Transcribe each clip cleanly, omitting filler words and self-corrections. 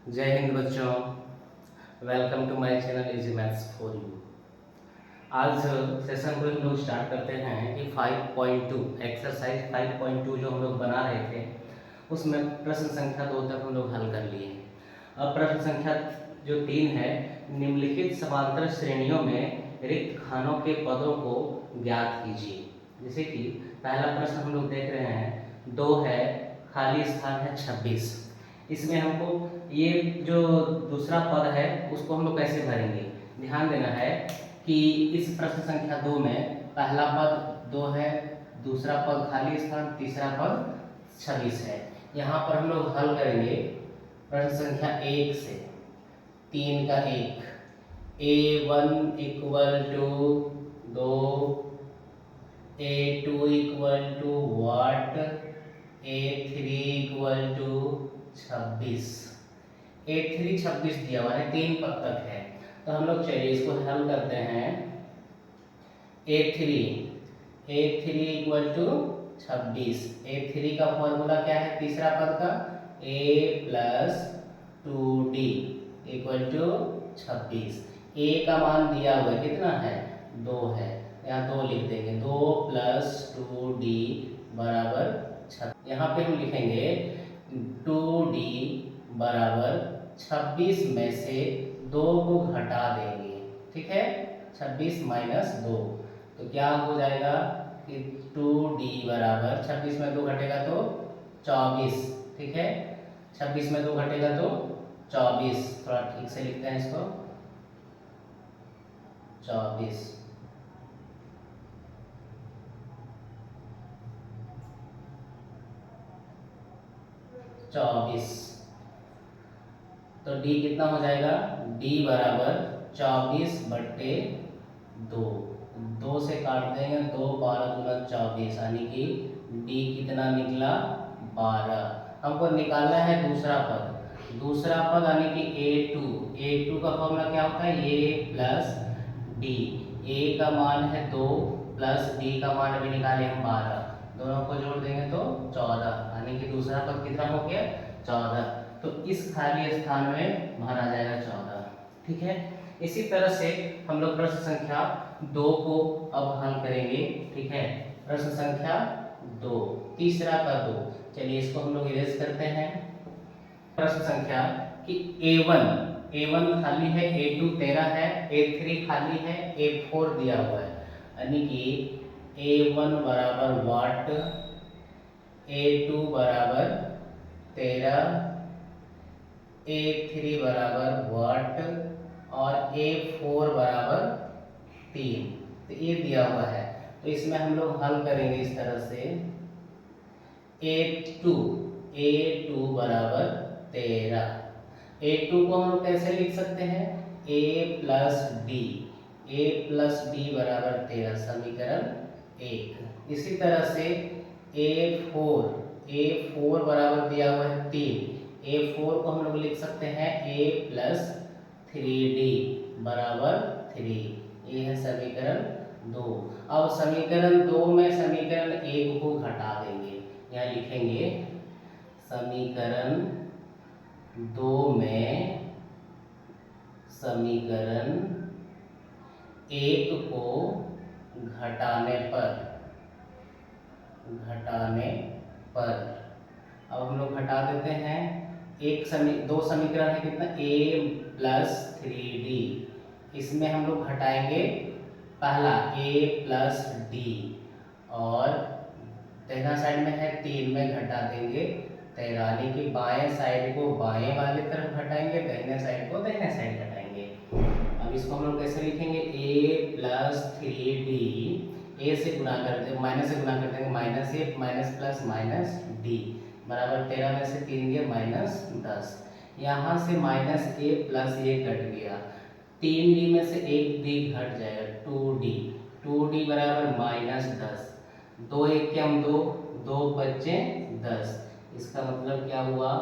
जय हिंद बच्चों, welcome to my channel easy maths for you. आज सेशन को हम लोग स्टार्ट करते हैं कि 5.2 एक्सरसाइज 5.2 जो हम लोग बना रहे थे उसमें प्रश्न संख्या 2 तक हम लोग हल कर लिए। अब प्रश्न संख्या जो 3 है, निम्नलिखित समांतर श्रेणियों में रिक्त खानों के पदों को ज्ञात कीजिए। जैसे कि पहला प्रश्न हम लोग देख रहे हैं, 2 है, खाली स्थान है 26। इसमें हमको ये जो दूसरा पद है उसको हम लोग कैसे भरेंगे, ध्यान देना है कि इस प्रश्न संख्या 2 में पहला पद 2 है, दूसरा पद खाली स्थान, तीसरा पद 26 है। यहाँ पर हम लोग हल करेंगे प्रश्न संख्या 1 से। 3 का 1, A1 equal to 2, A2 equal to what, A3 equal to 26। A3 26 दिया हुआ है, 3 पद तक है, तो हम लोग चलिए इसको हल करते हैं। A3 equal to 26। A3 का फॉर्मूला क्या है तीसरा पद का, A plus 2D equal to 26। A का मान दिया हुआ है, कितना है 2 है, यहाँ 2 लिख देंगे, 2 प्लस 2D बराबर 26। यहाँ पे हम लिखेंगे 2D बराबर 26 में से 2 को घटा देंगे, ठीक है, 26 माइनस 2, तो क्या हो जाएगा कि 2D बराबर 26 में 2 घटेगा तो 24, ठीक है, 26 में 2 घटेगा तो 24। थोड़ा ठीक से लिखते हैं इसको, 24। तो D कितना हो जाएगा, D बराबर 24/2, 2 से काट देंगे, 2 12 दूना 24, यानी कि D कितना निकला 12। हमको निकालना है दूसरा पद यानी कि A2 का फॉर्मूला क्या होता है, A प्लस D। A का मान है 2 प्लस D का मान अभी निकाले हम 12, दोनों को जोड़ देंगे तो 14, यानी कि दूसरा पद कितना हो गया 14। तो इस खाली स्थान में भरा जाएगा 14, ठीक है। इसी तरह से हम लोग प्रश्न संख्या 2 को अब हल करेंगे, ठीक है। प्रश्न संख्या 2, तीसरा का 2, चलिए इसको हम लोग इरेज करते हैं। प्रश्न संख्या कि A1 खाली है, A2 13 है, A3 खाली है, A4 दिया हुआ है, यानी कि A1 बराबर वाट, A2 बराबर 13, A3 बराबर वाट और A4 बराबर 3, तो ये दिया हुआ है। तो इसमें हम लोग हल करेंगे इस तरह से, A2 बराबर 13, A2 को हम लोग कैसे लिख सकते हैं, A प्लस डी बराबर 13, समीकरण 1। इसी तरह से A4 बराबर दिया हुआ है 3, A4 को हम लोग लिख सकते हैं A प्लस 3D बराबर 3, ये है समीकरण 2। अब समीकरण 2 में समीकरण 1 को घटा देंगे, यहाँ लिखेंगे समीकरण 2 में समीकरण 1 को घटाने पर अब हम लोग घटा देते हैं। दो समीकरण है कितना, A प्लस 3D, इसमें हम लोग घटाएंगे पहला A प्लस D, और दाहिना साइड में है 3 में घटा देंगे 13, यानी कि बाएं साइड को बाएं वाली तरफ घटाएंगे, दाहिने साइड को दाहिने साइड घटाएंगे। अब इसको हम लोग कैसे लिखेंगे, A प्लस 3D, A से गुणा कर देंगे, माइनस से गुणा कर देंगे, minus A minus plus minus D बराबर 13 में से 3 गए माइनस 10, यहाँ से minus A plus A cut गया, 3D में से 1D घट जाएगा, 2D बराबर माइनस 10, 2 1 के हम 2, 2 बच्चे 10, इसका मतलब क्या हुआ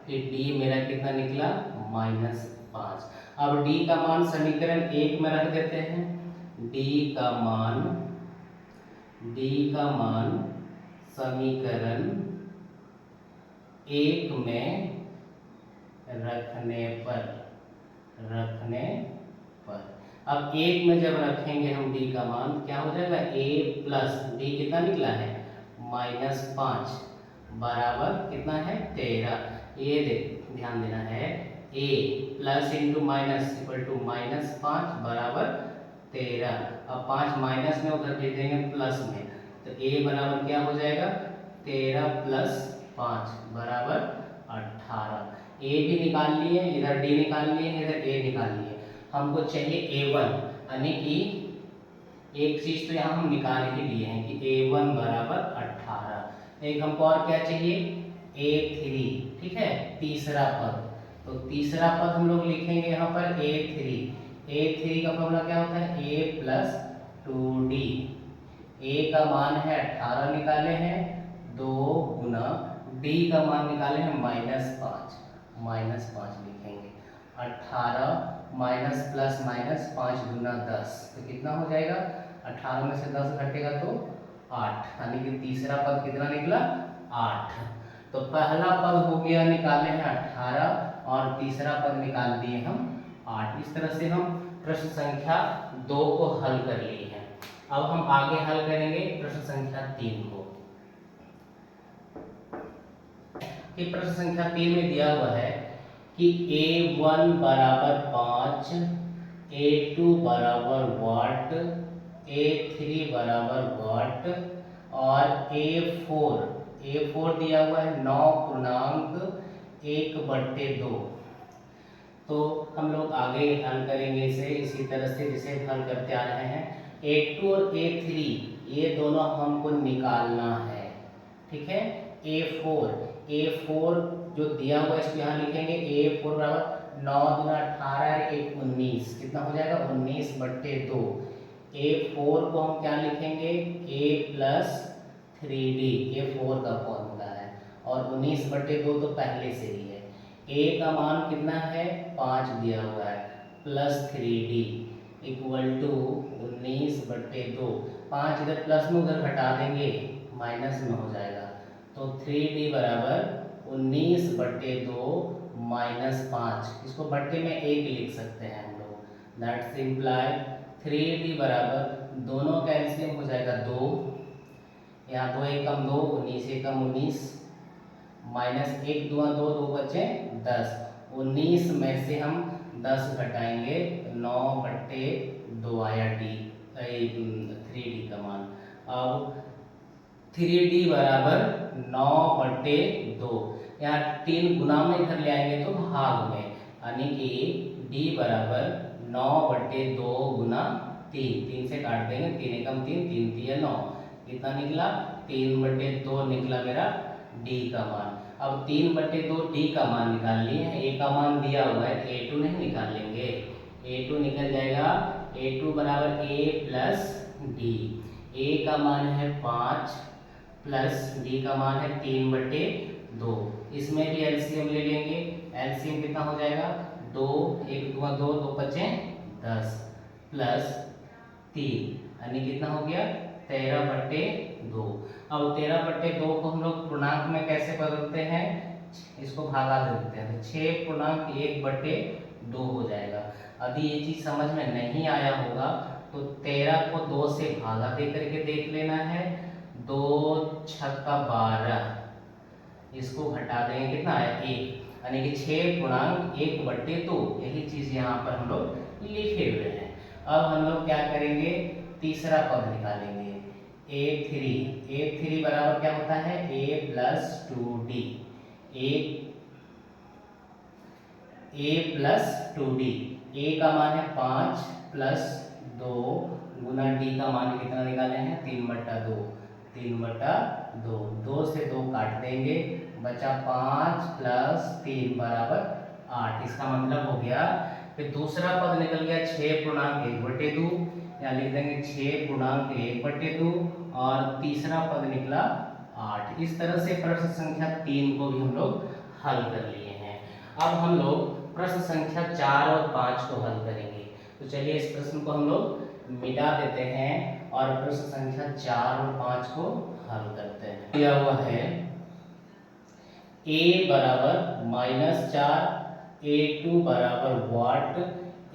कि D मेरा कितना निकला -5। अब D का मान समीकरण 1 में रख देते हैं, D का मान समीकरण 1 में रखने पर, रखने पर। अब एक में जब रखेंगे हम डी का मान, क्या हो जाएगा, ए प्लस डी कितना निकला है, -5 बराबर कितना है, 13। ये ध्यान देना है, A plus into minus equal to -5 बराबर 13। अब 5 माइनस में उधर भेज देंगे प्लस में, तो ए बराबर क्या हो जाएगा, 13 प्लस 5 बराबर 18। ए भी निकाल लिए, इधर डी निकाल लिए, इधर ए निकाल लिए। हमको चाहिए A1, यानी कि एक चीज तो यहाँ हम निकाल ही लिए हैं कि A1 बराबर 18। एक हमको और क्या चाहिए, A3, ठीक है, तीसरा पद। तो तीसरा पद हम लोग लिखेंगे यहाँ पर A3। A3 का फॉर्मूला क्या होता है, A प्लस 2D। A का मान है 18 निकाले हैं, 2 गुना D का मान निकाले हैं -5, -5 लिखेंगे। 18 माइनस प्लस माइनस 5 गुना 10, तो कितना हो जाएगा, 18 में से 10 घटेगा तो 8, यानी कि तीसरा पद कितना निकला, 8। तो पहला पद हो गया, निकाले हैं 18 और तीसरा पद निकाल दिए हम 8। इस तरह से हम प्रश्न संख्या 2 को हल कर लिए हैं। अब हम आगे हल करेंगे प्रश्न संख्या 3 को। कि प्रश्न संख्या 3 में दिया हुआ है कि A1 बराबर 5, A2 बराबर वाट, A3 बराबर वाट और A4 दिया हुआ है 9.1/2। तो हम लोग आगे हल करेंगे इसे इसी तरह से जिसे हल करते आ रहे हैं। A2 और A3 ये दोनों हमको निकालना है, ठीक है। A4 जो दिया हुआ है इसको यहाँ लिखेंगे, A4 बराबर 9 दूना 18 1 19, कितना हो जाएगा, 19/2। A4 को हम क्या लिखेंगे, A प्लस 3D, A4 का फॉर्मूला है, और 19/2 तो पहले से ही है। A का मान कितना है, 5 दिया हुआ है, प्लस 3D इक्वल टू 19/2। 5 इधर प्लस में उधर घटा देंगे, माइनस में हो जाएगा, तो 3D बराबर 19/2 -5। इसको बट्टे में 1 लिख सकते हैं हम लोग, दैट सिंप्लाई 3D बराबर दोनों का एलसीएम हो जाएगा 2, यहाँ 2 1 कम 2, 19 1 कम 19, माइनस 1 2 2, 2 बचे 10। 19 में से हम 10 घटाएंगे, 9/2 आया डी 3D का मान। अब 3D बराबर 9/2, यहाँ 3 गुना में इधर ले आएंगे तो भाग में, यानी कि D बराबर 9/2 गुना 3, 3 से काट देंगे, 3 एकम 3, 3 3 9, कितना निकला, 3/2 निकला मेरा D का मान। अब 3/2 D का मान निकाल लिए हैं, A का मान दिया हुआ है, A2 नहीं निकाल लेंगे, A2 निकल जाएगा, A2 बराबर A प्लस D। A का मान है 5 प्लस D का मान है 3/2। इसमें भी एलसीएम ले लेंगे, एलसीएम कितना हो जाएगा, 2 1 2 2, 2 बचे 10 प्लस 3, यानी कितना हो गया, 13/2। अब 13/2 को हम लोग पूर्णांक में कैसे बदलते हैं, इसको भागा देते हैं, तो 6.1/2 हो जाएगा। यदि ये चीज समझ में नहीं आया होगा तो 13 को 2 से भागा दे करके देख लेना है, 2 छक्का 12, इसको घटा देंगे, कितना आया 1, यानी कि 6.1/2। यही चीज यहाँ पर हम लोग लिखे हुए हैं। अब हम लोग क्या करेंगे, तीसरा पद निकालेंगे, A3 बराबर क्या होता है, A plus 2D, A plus 2D। A का मान है 5 प्लस 2 गुना D का मान कितना निकाले हैं, 3/2, 3/2, 2 से 2 काट देंगे, बचा 5 प्लस 3 बराबर 8। इसका मतलब हो गया, फिर दूसरा पद निकल गया 6.1/2, यहाँ लिख देंगे 6.1/2, और तीसरा पद निकला 8। इस तरह से प्रश्न संख्या 3 को भी हम लोग हल कर लिए हैं। अब हम लोग प्रश्न संख्या 4 और 5 को हल करेंगे। तो चलिए इस प्रश्न को हम लोग मिटा देते हैं और प्रश्न संख्या 4 और 5 को हल करते हैं। दिया हुआ है A बराबर -4 A2 बराबर वाट,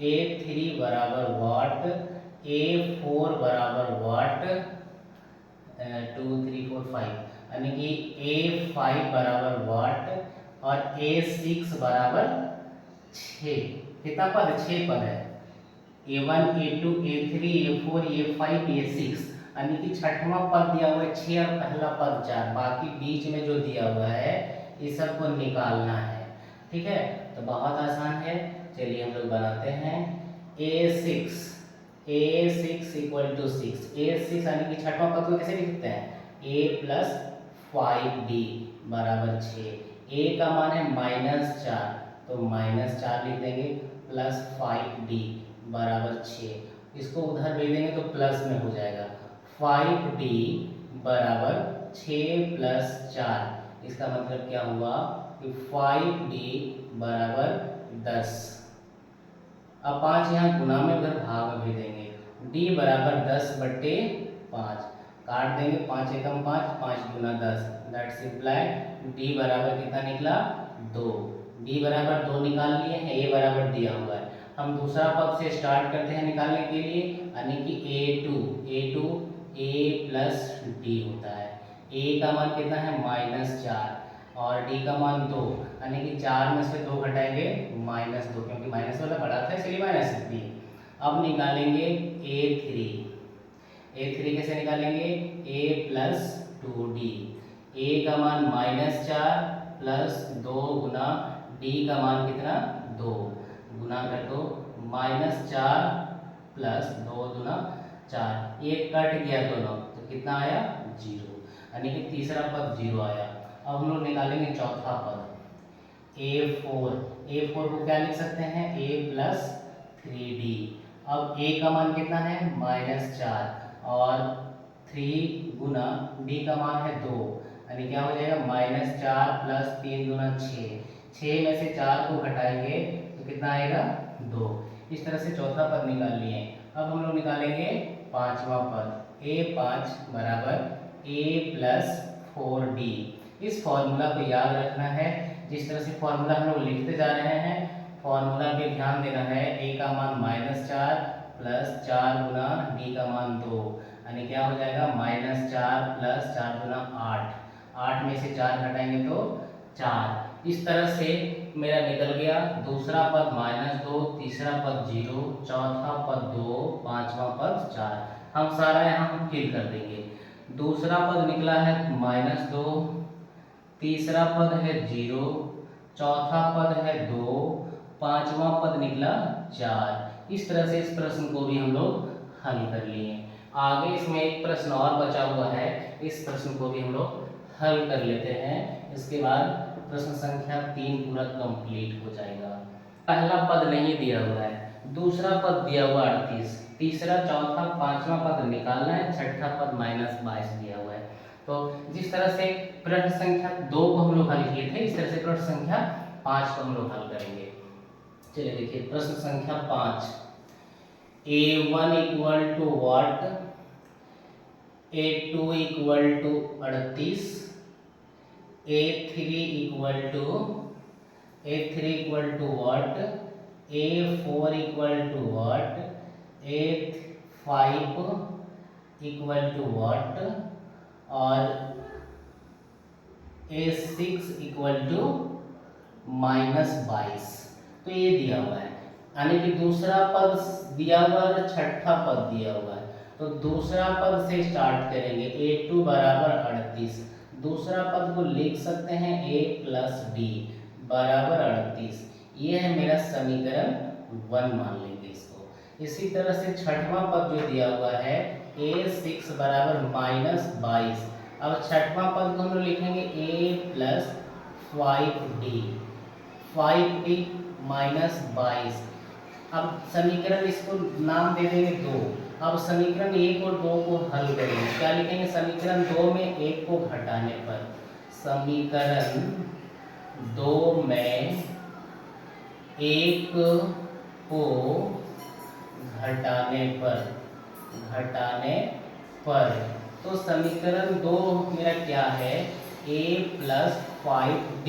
A3 बराबर वाट, A4 बराबर वाट, 2 3 4 5, यानी कि A5 बराबर वाट और A6 बराबर 6। कितना पद? 6 पद है। A1 A2 A3 A4 A5 A6, यानी कि छठवां पद दिया हुआ है 6 और पहला पद 4, बाकी बीच में जो दिया हुआ है इस सबको निकालना है। ठीक है, तो बहुत आसान है, चलिए हम लोग बनाते हैं। A6 इक्वल टू 6, A6 यानी कि छठवां पद को कैसे लिखते हैं? A प्लस 5D बराबर 6। A का मान है -4, तो -4 लिख देंगे, प्लस 5D बराबर 6। इसको उधर भेज देंगे तो प्लस में हो जाएगा। 5D बराबर 6 प्लस 4, इसका मतलब क्या हुआ कि 5D बराबर 10। अब 5 यहाँ गुना में उधर भाग में भेज देंगे। D बराबर 10/5, काट देंगे, 5 एकम 5, 5 गुना 10, दैट्स इम्प्लाई D बराबर कितना निकला? 2। D बराबर 2 निकाल लिए हैं, A बराबर दिया हुआ है। हम दूसरा पद से स्टार्ट करते हैं निकालने के लिए, यानी कि A2 A प्लस D होता है। A का मान कितना है? -4 और D का मान 2, यानी कि 4 में से 2 घटाएंगे -2, क्योंकि माइनस वाला बड़ा था इसलिए -3। अब निकालेंगे A3 कैसे निकालेंगे? A plus 2D। A का मान -4 प्लस 2 गुना D का मान कितना? 2, गुना कर दो, -4 प्लस 2 गुना 4, ये कट गया दोनों, तो कितना आया? 0, यानी कि तीसरा पद 0 आया। अब हम लोग निकालेंगे चौथा पद A4 को क्या लिख सकते हैं? A plus 3D। अब A का मान कितना है? -4 और 3 गुना D का मान है 2, यानी क्या हो जाएगा? -4 प्लस 3 गुना 6, 6 में से 4 को घटाएंगे तो कितना आएगा? 2। इस तरह से चौथा पद निकाल लिए। अब हम लोग निकालेंगे पांचवा पद। A5 बराबर A प्लस 4D। इस फॉर्मूला को याद रखना है, जिस तरह से फॉर्मूला हम लोग लिखते जा रहे हैं, फॉर्मूला पे ध्यान देना है। A का मान -4 प्लस 4 गुना D का मान 2, यानी क्या हो जाएगा? -4 प्लस 4 गुना 8, 8 में से 4 घटाएंगे तो 4। इस तरह से मेरा निकल गया दूसरा पद -2, तीसरा पद 0, चौथा पद 2, पांचवा पद 4। हम सारा यहाँ फिल कर देंगे। दूसरा पद निकला है -2, तीसरा पद है 0, चौथा पद है 2, पांचवा पद निकला 4। इस तरह से इस प्रश्न को भी हम लोग हल कर लिए। आगे इसमें एक प्रश्न और बचा हुआ है, इस प्रश्न को भी हम लोग हल कर लेते हैं। इसके बाद प्रश्न संख्या 3 पूरा कंप्लीट हो जाएगा। पहला पद नहीं दिया हुआ है, दूसरा पद दिया हुआ 38, तीसरा चौथा पांचवा पद निकालना है, छठा पद -22 दिया हुआ है। तो जिस तरह से प्रश्न संख्या 2 को हम लोग हल किए थे, इस तरह से प्रश्न संख्या 5 को हम लोग हल करेंगे। चलिए देखिए प्रश्न संख्या 5। A1 equal to what, A2 equal to 38, A3 equal to what, A4 equal to what, A5 equal to what और A6 इक्वल टू -22। तो ये दिया हुआ है, यानी कि दूसरा पद दिया हुआ है और छठा पद दिया हुआ है। तो दूसरा पद से स्टार्ट करेंगे। A2 बराबर 38, दूसरा पद को लिख सकते हैं A प्लस D बराबर 38। ये है मेरा समीकरण 1, मान लेंगे इसको। इसी तरह से छठवां पद जो दिया हुआ है A6 बराबर -22। अब छठवां पद को हम लोग लिखेंगे A प्लस 5D, 5D -22। अब समीकरण इसको नाम दे देंगे 2। अब समीकरण 1 और 2 को हल करेंगे। क्या लिखेंगे? समीकरण 2 में 1 को घटाने पर, समीकरण 2 में 1 को घटाने पर तो समीकरण 2 मेरा क्या है? A प्लस 5D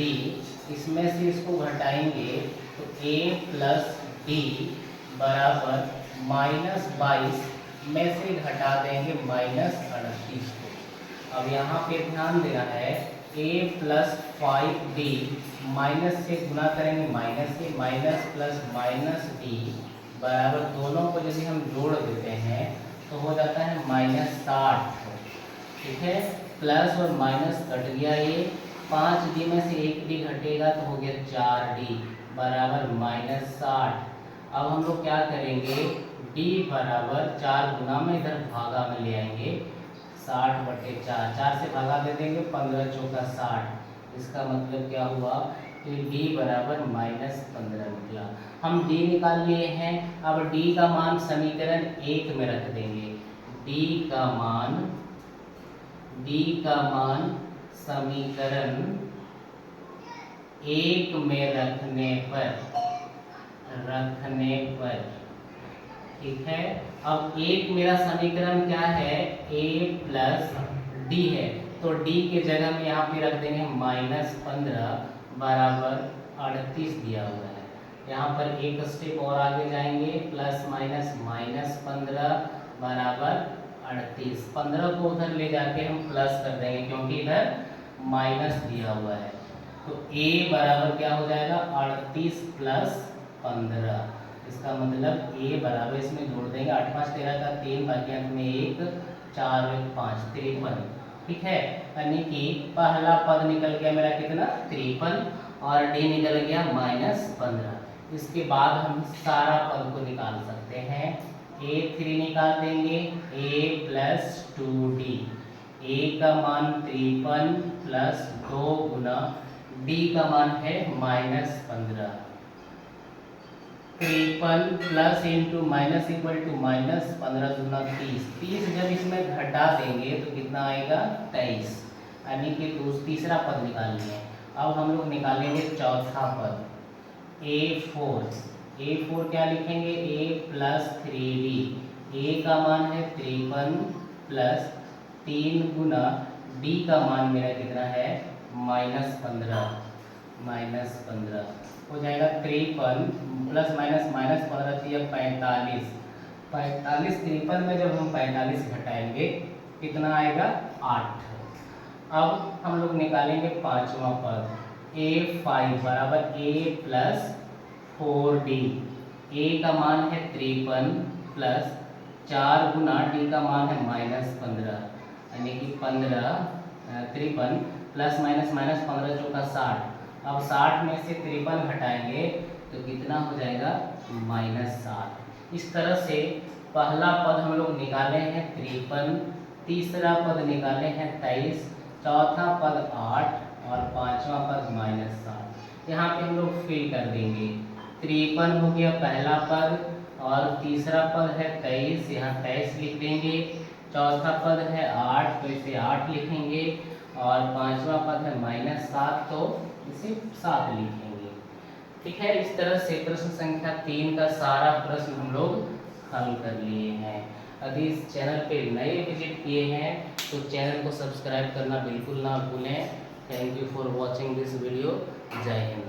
इसमें से इसको घटाएंगे तो a प्लस डी बराबर -22 में से घटा देंगे -38 को। अब यहाँ पे ध्यान देना है a प्लस 5d माइनस से गुना करेंगे माइनस प्लस माइनस डी बराबर दोनों को यदि हम जोड़ देते हैं तो हो जाता है -60। ठीक है, प्लस और माइनस कट गया, ये 5d में से 1d घटेगा तो हो गया 4d बराबर -60। अब हम लोग क्या करेंगे, d बराबर 4 गुना में इधर भागा में ले आएंगे 60/4, 4 से भागा दे देंगे 15 चौका 60। इसका मतलब क्या हुआ कि d बराबर -15 निकला। हम d निकाल लिए हैं, अब d का मान समीकरण 1 में रख देंगे। d का मान समीकरण 1 में रखने पर ठीक है। अब एक मेरा समीकरण क्या है, a प्लस डी है, तो d के जगह में यहाँ पे रख देंगे -15 बराबर 38 दिया हुआ है। यहाँ पर एक स्टेप और आगे जाएंगे, प्लस माइनस -15 बराबर 38। 15 को उधर ले जाके हम प्लस कर देंगे क्योंकि इधर माइनस दिया हुआ है, तो a बराबर क्या हो जाएगा 38 प्लस 15। इसका मतलब a बराबर इसमें जोड़ देंगे 8 5 13 का 3 बाकी अंत में 1 4 1 5 53। ठीक है, यानी कि पहला पद निकल गया मेरा कितना 53 और d निकल गया -15। इसके बाद हम सारा पद को निकाल सकते हैं। a3 निकाल देंगे, a प्लस 2d, a का मान 53 प्लस 2 गुना d का मान है -15। 53 plus into minus equal to -15 दूना 30 जब इसमें घटा देंगे तो कितना आएगा 23, यानी कि तीसरा पद निकाल लिए। अब हम लोग निकालेंगे चौथा पद a4 क्या लिखेंगे, a प्लस 3d, a का मान है 53 प्लस 3 गुना d का मान मेरा कितना है -15 हो जाएगा 53 प्लस माइनस -15 45। 53 में जब हम 45 घटाएंगे कितना आएगा 8। अब हम लोग निकालेंगे पांचवा पद a5 बराबर a प्लस 4d, a का मान है 53 प्लस 4 गुना d का मान है -15, यानी कि 53 प्लस माइनस -15 चौका 60। अब 60 में से 53 घटाएंगे तो कितना हो जाएगा -7। इस तरह से पहला पद हम लोग निकाले हैं 53, तीसरा पद निकाले हैं 23, चौथा पद 8 और पांचवा पद -7। यहाँ पे हम लोग फिल कर देंगे। 53 हो गया पहला पद और तीसरा पद है 23, यहाँ 23 लिख देंगे। चौथा पद है 8 तो इसे 8 लिखेंगे और पांचवा पद है -7 तो इसे 7 लिखेंगे। ठीक है, इस तरह से प्रश्न संख्या 3 का सारा प्रश्न हम लोग हल कर लिए हैं। यदि इस चैनल पे नए विजिट किए हैं तो चैनल को सब्सक्राइब करना बिल्कुल ना भूलें। Thank you for watching this video. जय हिंद।